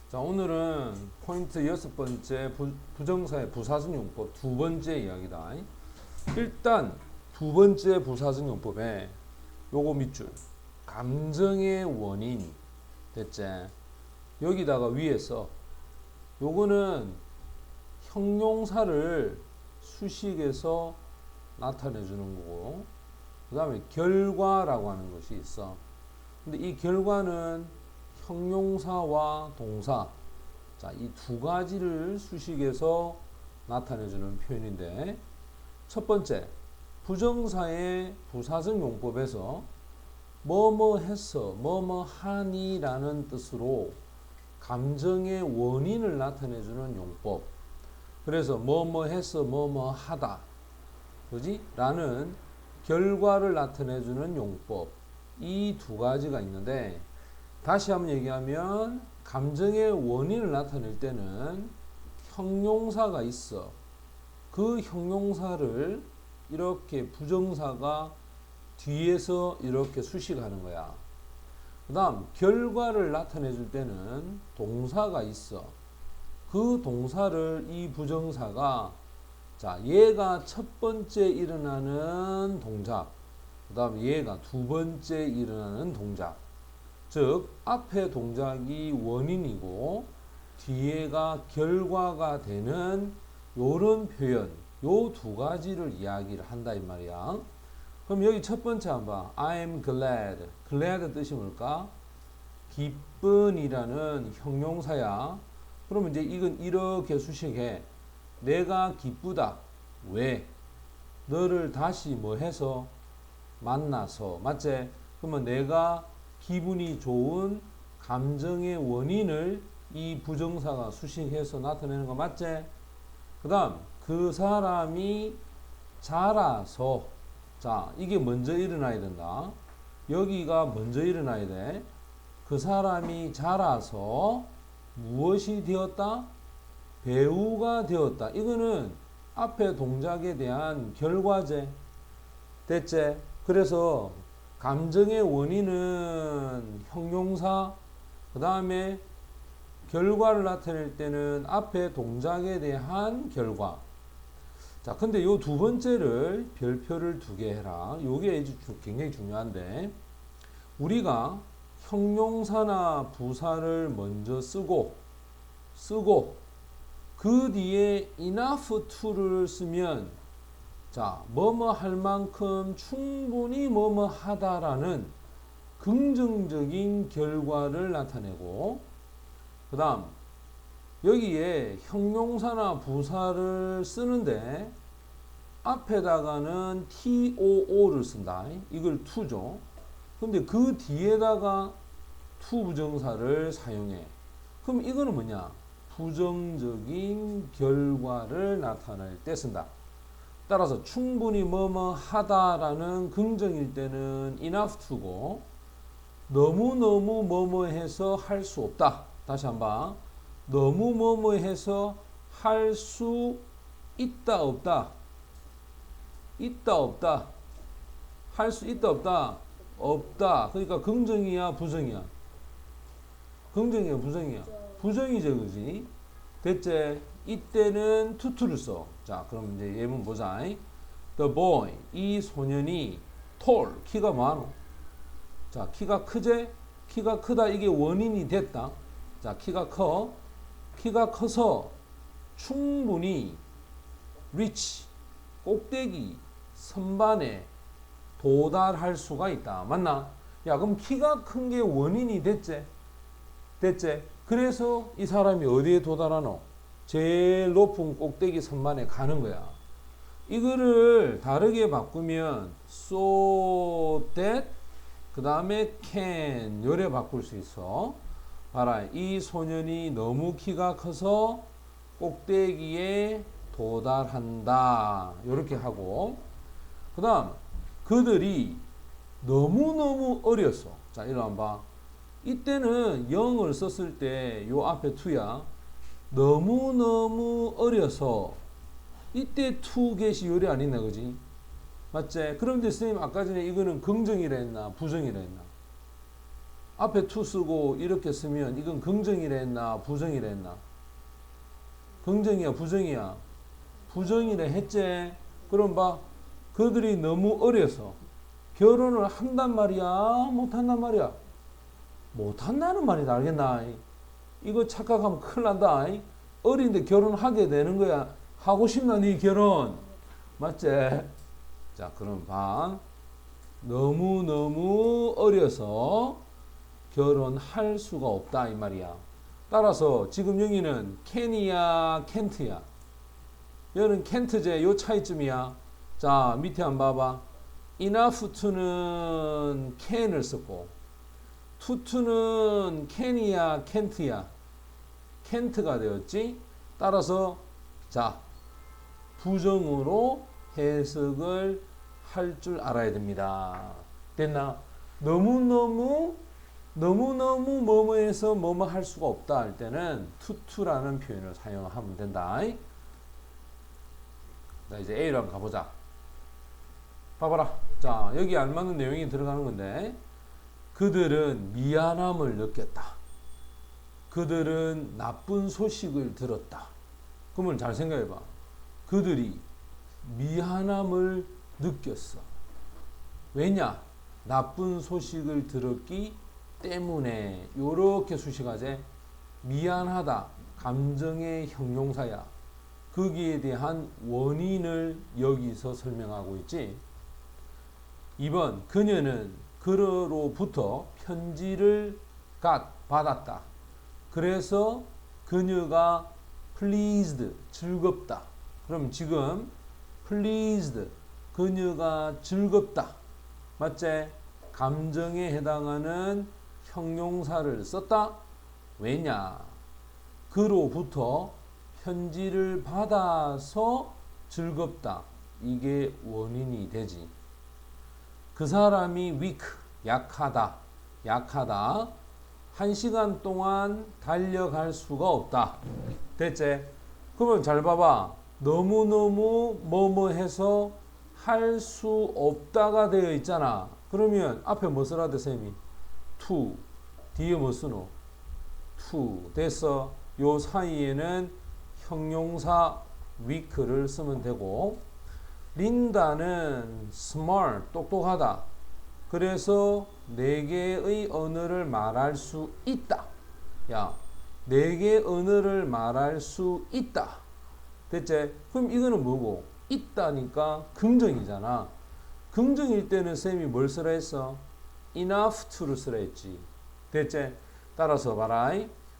자, 오늘은 포인트 6번째 부정사의 부사적 용법 두 번째 이야기다. 일단 두 번째 부사적 용법에 요거 밑줄 감정의 원인 됐지? 여기다가 위에서 요거는 형용사를 수식해서 나타내 주는 거고, 그 다음에 결과라고 하는 것이 있어. 근데 이 결과는 형용사와 동사, 자, 이 두 가지를 수식해서 나타내주는 표현인데, 첫 번째 부정사의 부사적 용법에서 뭐뭐 했어, 뭐뭐 하니 라는 뜻으로 감정의 원인을 나타내주는 용법. 그래서 뭐뭐 했어, 뭐뭐 하다, 그지? 라는 결과를 나타내주는 용법. 이 두 가지가 있는데, 다시 한번 얘기하면 감정의 원인을 나타낼 때는 형용사가 있어. 그 형용사를 이렇게 부정사가 뒤에서 이렇게 수식하는 거야. 그 다음 결과를 나타내 줄 때는 동사가 있어. 그 동사를 이 부정사가, 자, 얘가 첫 번째 일어나는 동작, 그 다음 얘가 두 번째 일어나는 동작, 즉 앞에 동작이 원인이고 뒤에가 결과가 되는 요런 표현, 요 두 가지를 이야기를 한다 이 말이야. 그럼 여기 첫 번째 한번 봐. I'm glad. glad 뜻이 뭘까? 기쁜이라는 형용사야. 그러면 이제 이건 이렇게 수식해. 내가 기쁘다. 왜? 너를 다시 뭐 해서 만나서. 맞지? 그러면 내가 기분이 좋은 감정의 원인을 이 부정사가 수식해서 나타내는 거 맞지? 그 다음 그 사람이 자라서, 자, 이게 먼저 일어나야 된다. 여기가 먼저 일어나야 돼. 그 사람이 자라서 무엇이 되었다? 배우가 되었다. 이거는 앞에 동작에 대한 결과제. 됐지? 그래서 감정의 원인은 형용사, 그 다음에 결과를 나타낼 때는 앞에 동작에 대한 결과. 자, 근데 요 두 번째를 별표를 두 개 해라. 요게 굉장히 중요한데, 우리가 형용사나 부사를 먼저 쓰고 그 뒤에 enough to를 쓰면, 자, 뭐뭐 할 만큼 충분히 뭐뭐 하다라는 긍정적인 결과를 나타내고, 그 다음 여기에 형용사나 부사를 쓰는데 앞에다가는 too를 쓴다. 이걸 to죠. 근데 그 뒤에다가 to 부정사를 사용해. 그럼 이거는 뭐냐? 부정적인 결과를 나타낼 때 쓴다. 따라서 충분히 뭐뭐 하다라는 긍정일 때는 enough to고, 너무너무 뭐뭐 해서 할 수 없다. 다시 한번. 너무 뭐뭐 해서 할 수 있다 없다. 있다 없다. 할 수 있다 없다. 없다. 그러니까 긍정이야 부정이야? 긍정이야 부정이야? 부정이죠, 그지? 됐지? 이때는 투투를 써. 자, 그럼 이제 예문 보자. The boy, 이 소년이 tall, 키가 많어. 자, 키가 크제? 키가 크다, 이게 원인이 됐다. 자, 키가 커. 키가 커서 충분히 reach, 꼭대기, 선반에 도달할 수가 있다. 맞나? 야, 그럼 키가 큰 게 원인이 됐지? 됐지? 그래서 이 사람이 어디에 도달하노? 제일 높은 꼭대기 선반에 가는 거야. 이거를 다르게 바꾸면 so that, 그 다음에 can, 요래 바꿀 수 있어. 봐라, 이 소년이 너무 키가 커서 꼭대기에 도달한다. 요렇게 하고, 그 다음 그들이 너무너무 어렸어. 자, 이리 한번 봐. 이때는 0을 썼을 때 요 앞에 to야. 너무너무 어려서, 이때 to get이 요리 안 있나, 그지? 맞지? 그런데 선생님 아까 전에 이거는 긍정이라 했나 부정이라 했나? 앞에 to 쓰고 이렇게 쓰면 이건 긍정이라 했나 부정이라 했나? 긍정이야 부정이야? 부정이라 했지. 그럼 봐, 그들이 너무 어려서 결혼을 한단 말이야 못한단 말이야? 못한다는 말이 알겠나? 이거 착각하면 큰일 난다. 어린데 결혼하게 되는 거야. 하고 싶나 네 결혼? 맞지? 자, 그럼 봐, 너무너무 어려서 결혼할 수가 없다 이 말이야. 따라서 지금 여기는 캔이야 캔트야? 여기는 캔트제 요 차이점이야. 자, 밑에 한번 봐봐. enough to는 can을 썼고 to는 can이야 can't야? can't가 되었지. 따라서 자, 부정으로 해석을 할 줄 알아야 됩니다. 됐나? 너무너무 뭐뭐해서 뭐뭐 할 수가 없다 할 때는 to라는 표현을 사용하면 된다. 자, 이제 A로 한번 가보자. 봐봐라. 자, 여기 알맞는 내용이 들어가는 건데, 그들은 미안함을 느꼈다. 그들은 나쁜 소식을 들었다. 그러면 잘 생각해봐. 그들이 미안함을 느꼈어. 왜냐? 나쁜 소식을 들었기 때문에. 요렇게 수식하지. 미안하다. 감정의 형용사야. 거기에 대한 원인을 여기서 설명하고 있지. 2번, 그녀는 그로부터 편지를 받았다. 그래서 그녀가 pleased, 즐겁다. 그럼 지금 pleased, 그녀가 즐겁다. 맞지? 감정에 해당하는 형용사를 썼다. 왜냐? 그로부터 편지를 받아서 즐겁다. 이게 원인이 되지. 그 사람이 weak, 약하다. 1시간 동안 달려갈 수가 없다. 됐지? 그러면 잘 봐봐. 너무너무 뭐뭐 해서 할 수 없다가 되어 있잖아. 그러면 앞에 뭐 쓰라 돼 쌤이? to. 뒤에 뭐 쓰노? to. 됐어. 요 사이에는 형용사 weak를 쓰면 되고, 린다는 smart, 똑똑하다. 그래서 4개의 언어를 말할 수 있다. 야, 4개 언어를 말할 수 있다. 됐지? 그럼 이거는 뭐고? 있다니까 긍정이잖아. 긍정일 때는 쌤이 뭘 쓰라 했어? enough to를 쓰라 했지. 됐지? 따라서 봐라.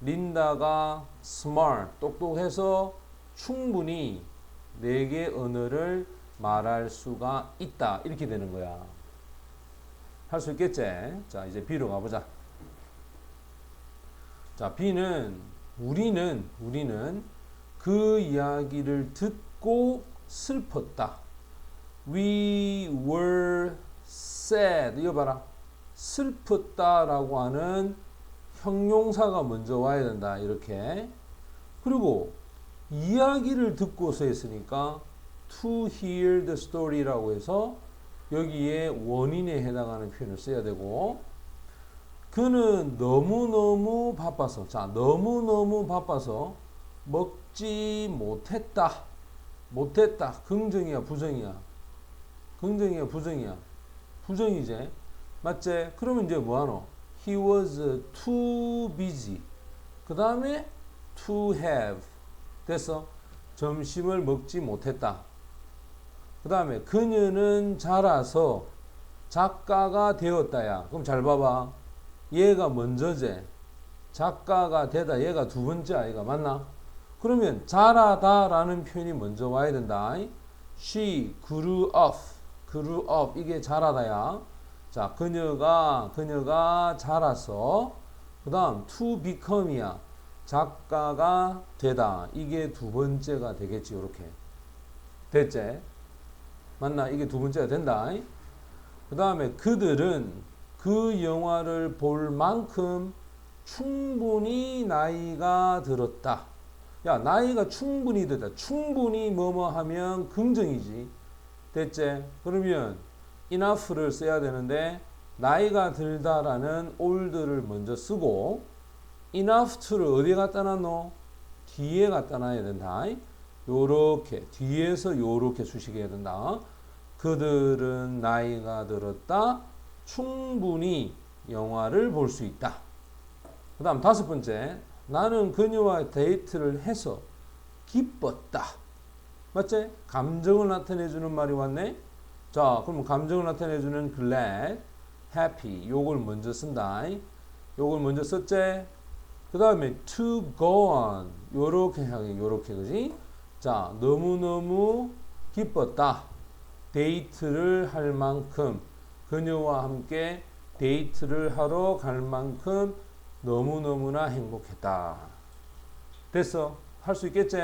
린다가 smart, 똑똑해서 충분히 4개 언어를 말할 수가 있다. 이렇게 되는 거야. 할 수 있겠지? 자, 이제 B로 가보자. 자, B는 우리는 그 이야기를 듣고 슬펐다. We were sad. 이거 봐라. 슬펐다라고 하는 형용사가 먼저 와야 된다. 이렇게. 그리고 이야기를 듣고서 했으니까 to hear the story라고 해서 여기에 원인에 해당하는 표현을 써야 되고, 그는 너무너무 바빠서, 자, 너무너무 바빠서 먹지 못했다. 긍정이야 부정이야? 긍정이야 부정이야? 부정이지. 맞지? 그러면 이제 뭐하노? He was too busy. 그 다음에 to have. 됐어? 점심을 먹지 못했다. 그 다음에 그녀는 자라서 작가가 되었다야. 그럼 잘 봐봐. 얘가 먼저제. 작가가 되다. 얘가 두 번째 아이가 맞나? 그러면 자라다 라는 표현이 먼저 와야 된다. She grew up. 이게 자라다야. 자, 그녀가 자라서, 그 다음 to become이야. 작가가 되다. 이게 두 번째가 되겠지. 이렇게. 됐지? 맞나? 이게 두 번째가 된다. 그 다음에 그들은 그 영화를 볼 만큼 충분히 나이가 들었다. 야, 나이가 충분히 들었다. 충분히 뭐뭐 하면 긍정이지. 됐지? 그러면 enough를 써야 되는데 나이가 들다라는 old를 먼저 쓰고 enough to를 어디에 갖다 놨노? 뒤에 갖다 놔야 된다. 요렇게 뒤에서 요렇게 수식해야 된다. 그들은 나이가 들었다. 충분히 영화를 볼 수 있다. 그 다음 5번째. 나는 그녀와 데이트를 해서 기뻤다. 맞지? 감정을 나타내주는 말이 왔네. 자, 그러면 감정을 나타내주는 glad, happy 요걸 먼저 쓴다. 요걸 먼저 썼지? 그 다음에 to go on 요렇게 향해 요렇게 그지? 자, 너무너무 기뻤다. 데이트를 할 만큼 그녀와 함께 데이트를 하러 갈 만큼 너무너무나 행복했다. 됐어? 할 수 있겠지?